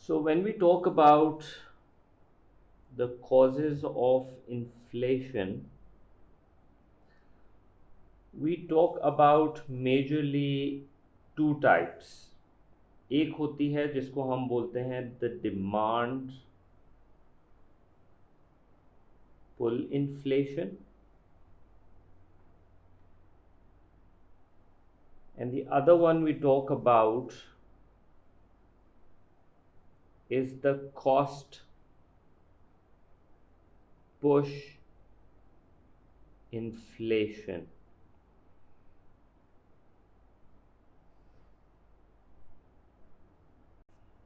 So, when we talk about the causes of inflation, we talk about majorly two types. एक होती है जिसको हम बोलते हैं the demand pull inflation, and the other one we talk about is the cost push inflation.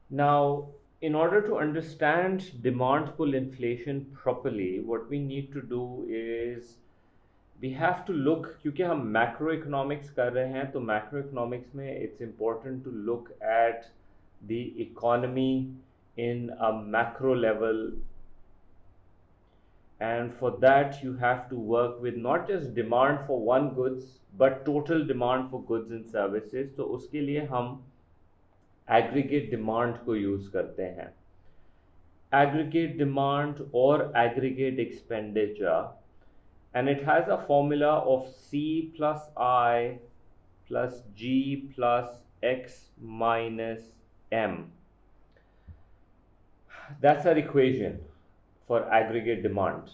Now, in order to understand demand pull inflation properly, what we need to do is we have to look, क्योंकि हम macro economics कर रहे हैं तो macro economics में it's important to look at the economy in a macro level, and for that you have to work with not just demand for one goods but total demand for goods and services. तो उसके लिए हम aggregate demand को use करते हैं. Aggregate demand or aggregate expenditure, and it has a formula of C plus I plus G plus X minus M. That's our equation for aggregate demand.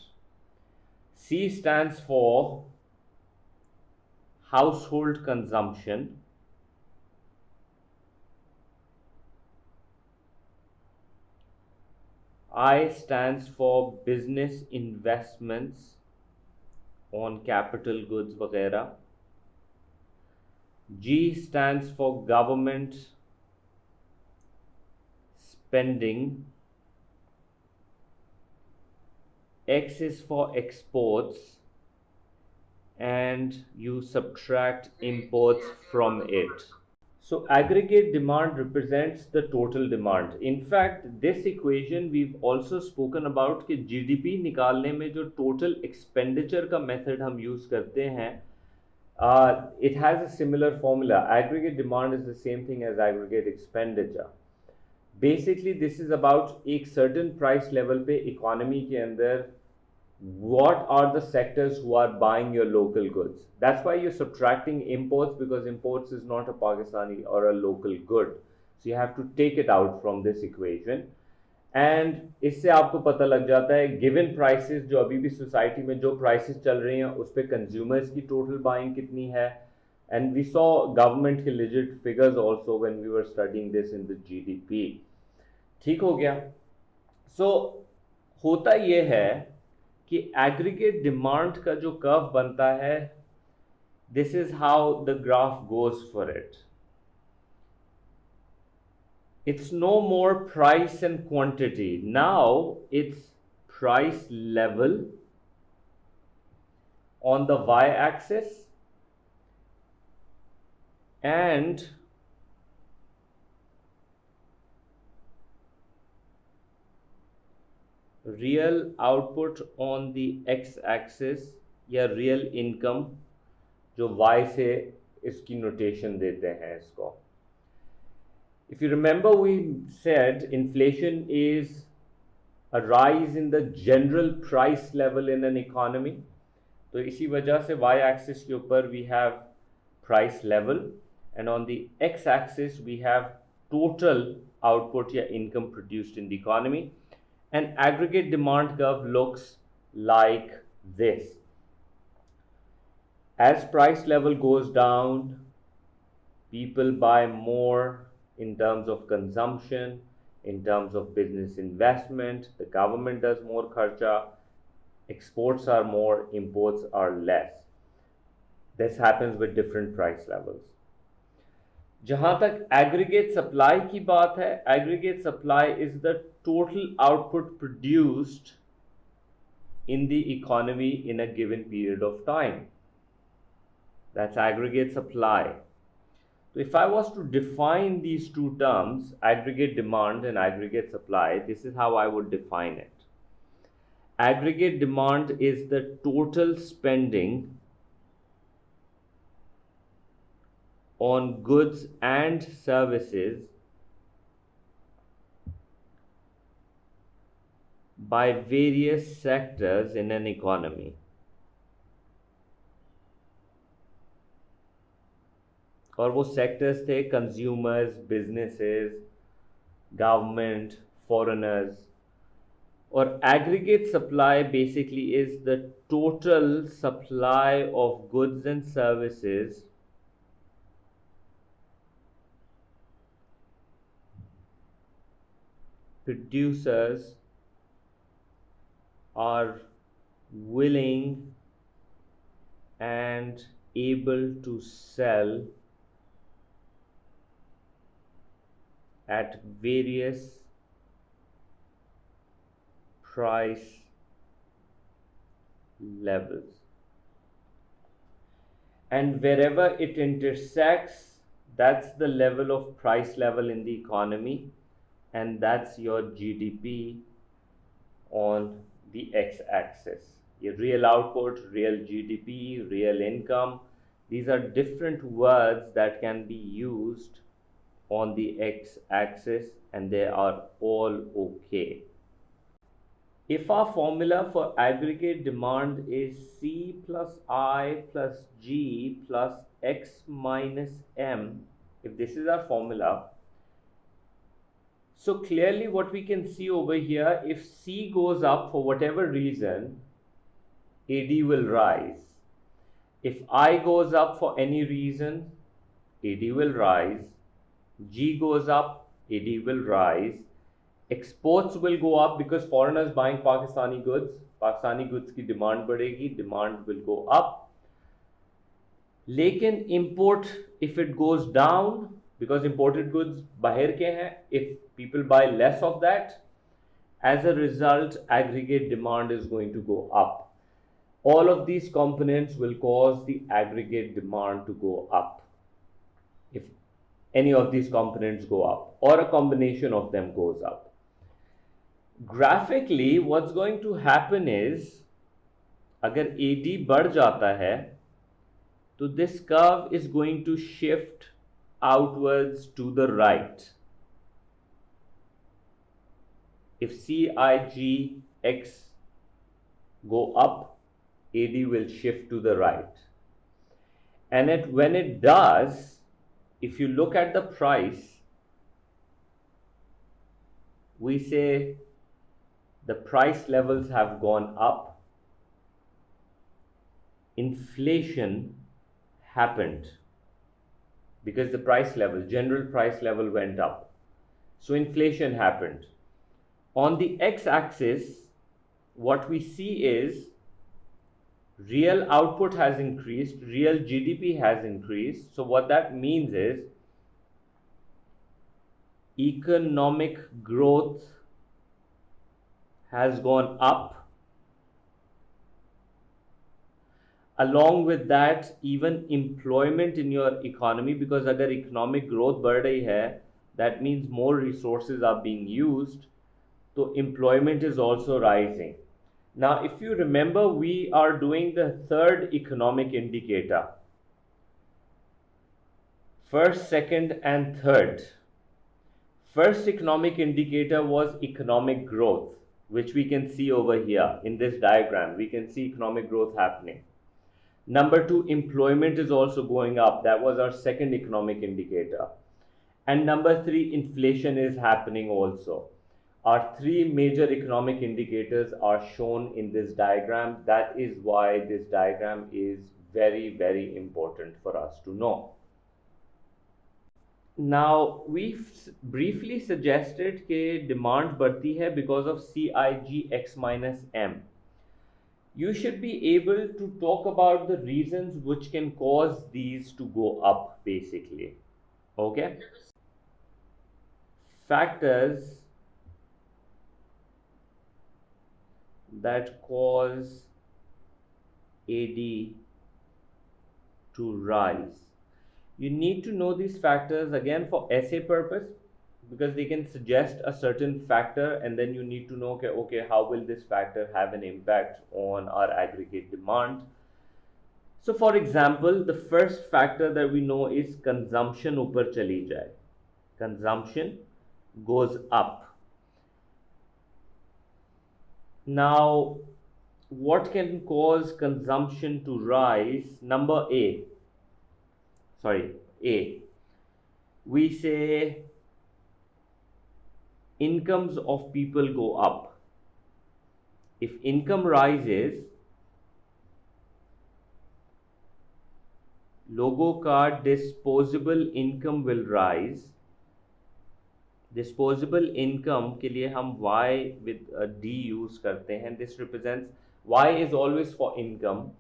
C stands for household consumption. I stands for business investments on capital goods वगैरह. G stands for government spending. X is for exports, and you subtract imports from it. So aggregate demand represents the total demand. In fact, this equation we've also spoken about कि GDP निकालने में जो total expenditure का method हम use करते हैं, it has a similar formula. Aggregate demand is the same thing as aggregate expenditure. Basically, this is about एक certain price level पे economy के अंदर what are the sectors who are buying your local goods. That's why you're subtracting imports, because imports is not a Pakistani or a local good, so you have to take it out from this equation. And इससे आपको पता लग जाता है given prices जो अभी भी society में जो prices चल रही हैं उस पे consumers की total buying कितनी है. And we saw government के legit figures also when we were studying this in the GDP. ठीक हो गया. So होता ये है कि एग्रीगेट डिमांड का जो कर्व बनता है, this is how the graph goes for it. It's no more price and quantity, now it's price level on the y-axis and real output on the x-axis या real income जो y से इसकी notation देते हैं इसको. If you remember, we said inflation is a rise in the general price level in an economy. तो इसी वजह से y-axis के ऊपर we have price level, and on the x-axis we have total output या income produced in the economy. An aggregate demand curve looks like this. As price level goes down, people buy more in terms of consumption, in terms of business investment, the government does more kharcha, exports are more, imports are less. This happens with different price levels. जहां तक aggregate supply की बात है, aggregate supply is the total output produced in the economy in a given period of time. That's aggregate supply. So if I was to define these two terms, aggregate demand and aggregate supply, this is how I would define it. Aggregate demand is the total spending on goods and services by various sectors in an economy, और वो sectors थे consumers, businesses, government, foreigners. Or aggregate supply basically is the total supply of goods and services producers are willing and able to sell at various price levels, and wherever it intersects, that's the level of price level in the economy, and that's your GDP on the x-axis. Your real output, real GDP, real income, these are different words that can be used on the x-axis, and they are all okay. If our formula for aggregate demand is C plus I plus G plus X minus M, if this is our formula, so clearly what we can see over here, if C goes up for whatever reason, AD will rise. If I goes up for any reason, AD will rise. G goes up, AD will rise. Exports will go up because foreigners buying Pakistani goods की demand बढ़ेगी, demand will go up. लेकिन import, if it goes down, because imported goods बाहर के हैं, if people buy less of that, as a result, aggregate demand is going to go up. All of these components will cause the aggregate demand to go up. If any of these components go up, or a combination of them goes up. Graphically, what's going to happen is, अगर AD बढ़ जाता है, तो this curve is going to shift outwards to the right. If CIGX go up, AD will shift to the right. And when it does, if you look at the price, we say the price levels have gone up, inflation happened because the price level, general price level went up. So inflation happened. On the x-axis, what we see is real output has increased, real GDP has increased. So what that means is economic growth has gone up. Along with that, even employment in your economy, because agar economic growth बढ़ रही है, that means more resources are being used, so employment is also rising. Now, if you remember, we are doing the third economic indicator. First, second, and third. First economic indicator was economic growth, which we can see over here in this diagram. We can see economic growth happening. Number two, employment is also going up. That was our second economic indicator. And number three, inflation is happening also. Our three major economic indicators are shown in this diagram. That is why this diagram is very, very important for us to know. Now, we've briefly suggested that demand बढ़ती है because of CIGX minus M. You should be able to talk about the reasons which can cause these to go up, basically. Okay? Factors that cause AD to rise. You need to know these factors again for essay purpose, because they can suggest a certain factor, and then you need to know, okay, how will this factor have an impact on our aggregate demand. So for example, the first factor that we know is consumption ऊपर चली जाए. Consumption goes up. Now, what can cause consumption to rise? Number A, sorry, A. We say incomes of people go up. If income rises, लोगों का disposable income will rise. Disposable income के लिए हम Y with a D use करते हैं. This represents Y is always for income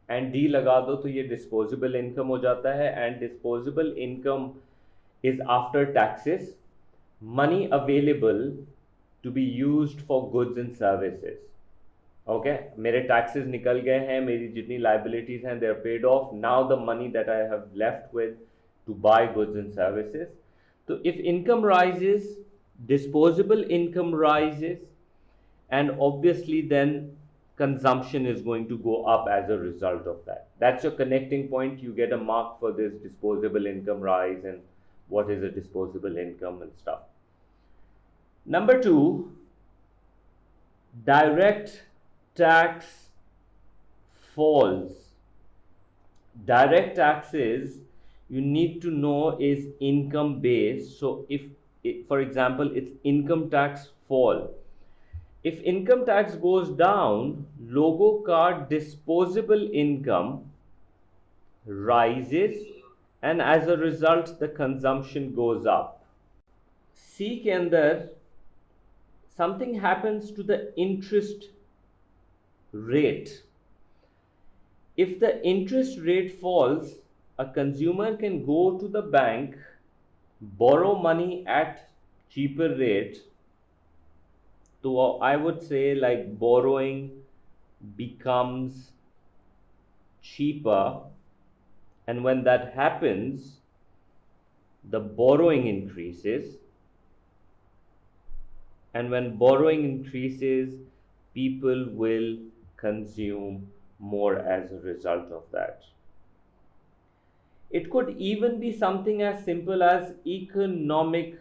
and D लगा दो तो ये disposable income हो जाता है. And disposable income is after taxes, money available to be used for goods and services. Okay मेरे टैक्सेस निकल गए हैं, मेरी जितनी लाइबिलिटीज हैं they are paid off. Now the money that I have left with to buy goods and services. तो if income rises, disposable income rises, and obviously then consumption is going to go up as a result of that. That's your connecting point. You get a mark for this disposable income rise and what is a disposable income and stuff. Number two, direct tax falls. Direct taxes, you need to know, is income based. So if for example it's income tax fall, if income tax goes down, लोगों का disposable income rises and as a result the consumption goes up. C के अंदर something happens to the interest rate. If the interest rate falls, a consumer can go to the bank, borrow money at cheaper rate. So I would say like borrowing becomes cheaper, and when that happens, the borrowing increases, and when borrowing increases, people will consume more as a result of that. It could even be something as simple as economic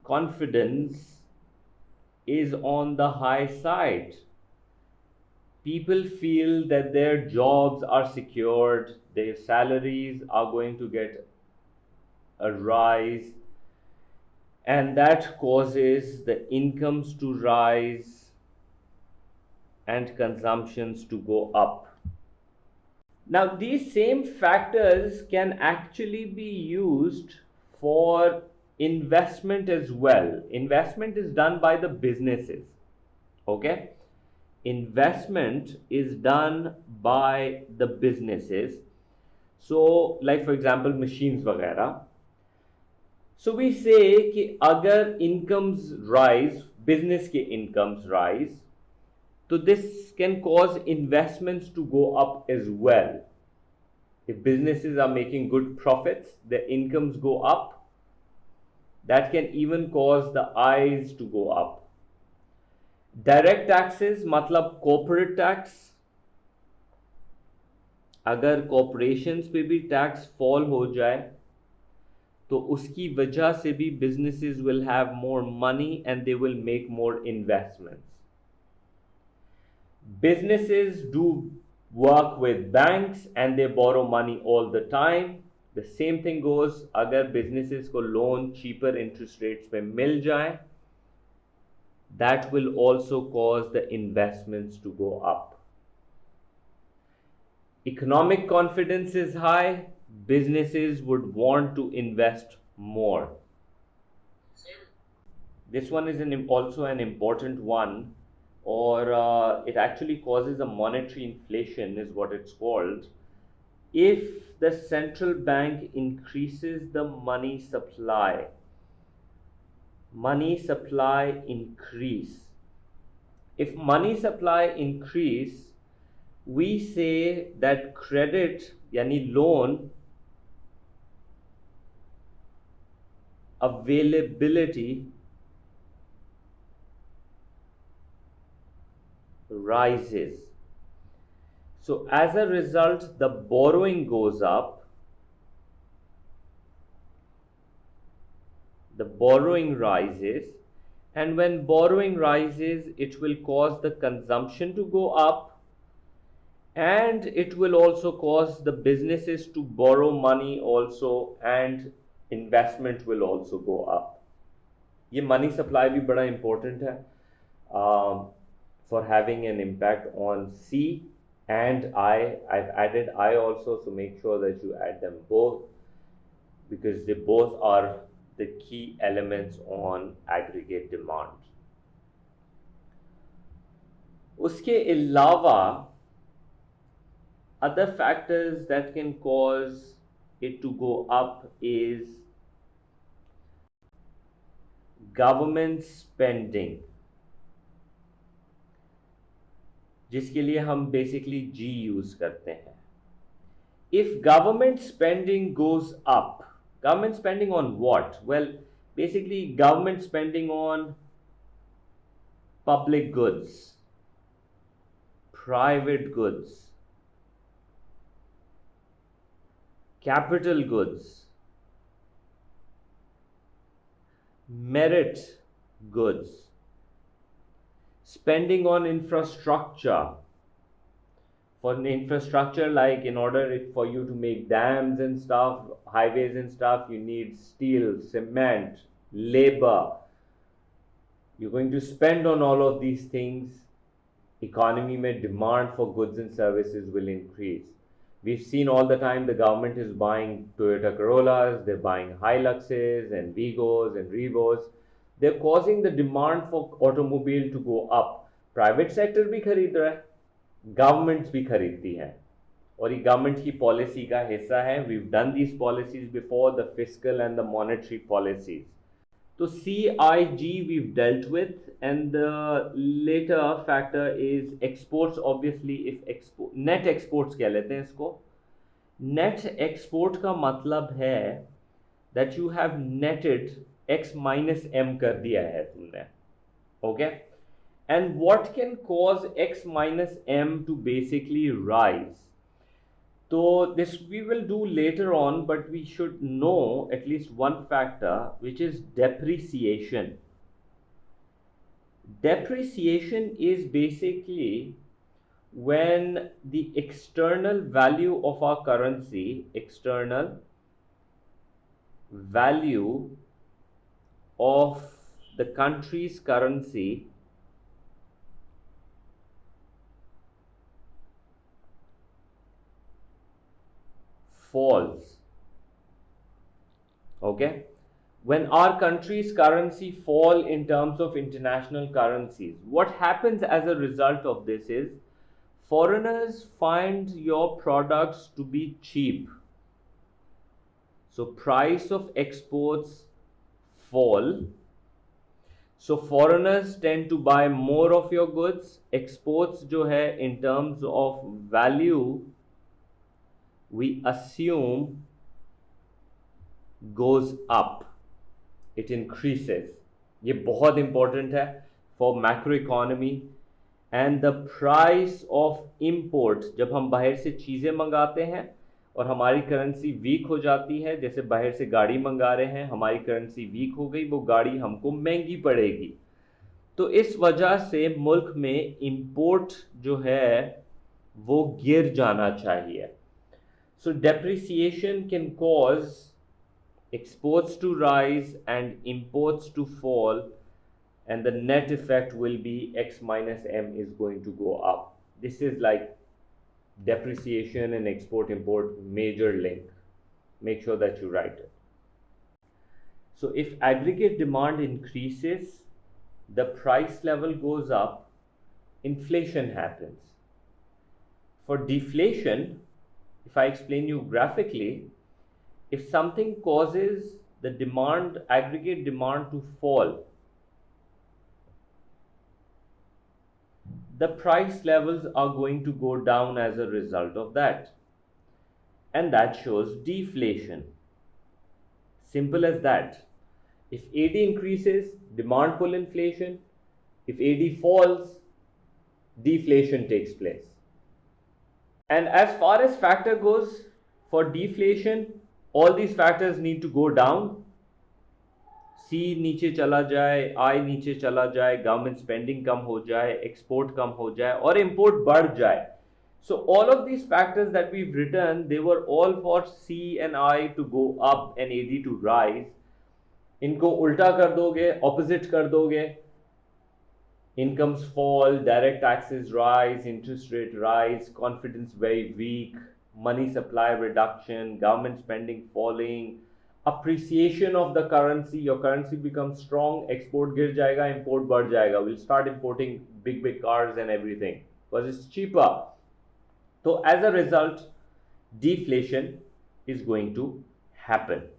confidence is on the high side. People feel that their jobs are secured, their salaries are going to get a rise, and that causes the incomes to rise and consumptions to go up. Now, these same factors can actually be used for investment as well. Investment is done by the businesses. Okay? Investment is done by the businesses. So, like for example, machines वगैरह. So we say कि अगर incomes rise, business के incomes rise, so this can cause investments to go up as well. If businesses are making good profits, their incomes go up. That can even cause the eyes to go up. Direct taxes मतलब corporate tax. अगर corporations पे भी tax fall हो जाए, तो उसकी वजह से भी businesses will have more money and they will make more investments. Businesses do work with banks and they borrow money all the time. The same thing goes अगर businesses को loan cheaper interest rates पे मिल जाए, that will also cause the investments to go up. Economic confidence is high, businesses would want to invest more. This one is also an important one, or it actually causes a monetary inflation, is what it's called. If the central bank increases the money supply increase. If money supply increase, we say that credit yani loan availability rises. So as a result, the borrowing goes up, the borrowing rises, And when borrowing rises, it will cause the consumption to go up, and it will also cause the businesses to borrow money also, and investment will also go up. ये money supply भी बड़ा important है for having an impact on C and I. I've added I also, so make sure that you add them both because they both are the key elements on aggregate demand. उसके अलावा other factors that can cause it to go up is government spending, जिसके लिए हम basically G use करते हैं. If government spending goes up, government spending on what? Well, basically government spending on public goods, private goods, capital goods, merit goods, spending on infrastructure. For infrastructure, like in order for you to make dams and stuff, highways and stuff, you need steel, cement, labor. You're going to spend on all of these things. Economy mein demand for goods and services will increase. We've seen all the time the government is buying Toyota Corollas, they're buying Hiluxes and Vigos and Revos. They're causing the demand for automobile to go up. Private sector भी खरीद रहा है, governments भी खरीदती हैं, और ये government की पॉलिसी का हिस्सा है. We have done these policies before, the fiscal and the monetary policies. तो CIG we've dealt with, and the later factor is exports. Obviously, if net exports कह लेते हैं इसको. Net export का मतलब है that you have netted X minus M कर दिया है तुमने. Okay? And what can cause X minus M to basically rise? So this we will do later on, but we should know at least one factor, which is depreciation. Depreciation is basically when the external value of our currency, external value of the country's currency falls. Okay, when our country's currency fall in terms of international currencies, what happens as a result of this is foreigners find your products to be cheap, so price of exports fall, so foreigners tend to buy more of your goods. Exports जो है in terms of value we assume goes up, it increases. ये बहुत important है for macro economy. And the price of import, जब हम बाहर से चीज़ें मंगाते हैं और हमारी करेंसी वीक हो जाती है, जैसे बाहर से गाड़ी मंगा रहे हैं, हमारी करेंसी वीक हो गई, वो गाड़ी हमको महंगी पड़ेगी. तो इस वजह से मुल्क में इंपोर्ट जो है वो गिर जाना चाहिए. So depreciation can cause exports to rise and imports to fall, and the net effect will be X minus M is going to go up. This is like depreciation and export import major link. Make sure that you write it. So if aggregate demand increases, the price level goes up, inflation happens. For deflation, if I explain you graphically, if something causes the demand, aggregate demand to fall, the price levels are going to go down as a result of that. And that shows deflation. Simple as that. If AD increases, demand pull inflation. If AD falls, deflation takes place. And as far as factor goes, for deflation, all these factors need to go down. सी नीचे चला जाए, आई नीचे चला जाए, government spending कम हो जाए, export कम हो जाए और इंपोर्ट बढ़ जाए. So all of these factors that we've written, they were all for C and I to go up and AD to rise. इनको उल्टा कर दोगे, opposite कर दोगे, incomes fall, direct taxes rise, interest rate rise, confidence very weak, money supply reduction, government spending falling, appreciation of the currency, your currency becomes strong, export गिर जाएगा, import बढ़ जाएगा. We'll start importing big cars and everything because it's cheaper. So as a result, deflation is going to happen.